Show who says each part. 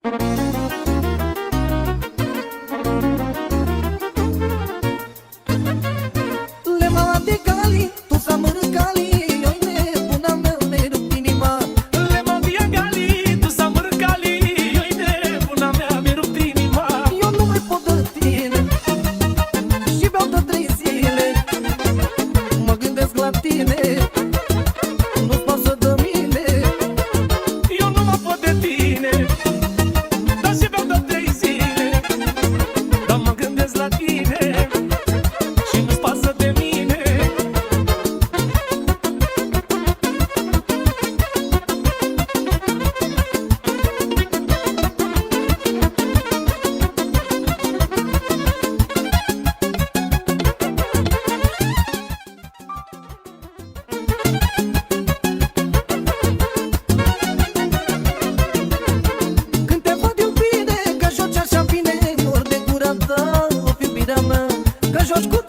Speaker 1: Lema de cali, tu să mă cali, oi nebuna mea, mi-ai rupt inima.
Speaker 2: Lema de cali, tu să mă cali, oi nebuna mea, mi-ai rupt inima.
Speaker 1: Eu nu mai pot de tine și beau de 3 zile. Mă gândesc la tine, nu-ți pasă de mine.
Speaker 2: Eu nu mă pot de tine, dar și beau de 3 zile. Dar mă gândesc la tine și nu-ți pasă de mine.
Speaker 1: Când te văd iubire, că joci așa bine, mor de gura ta, o iubirea mea, că joci cu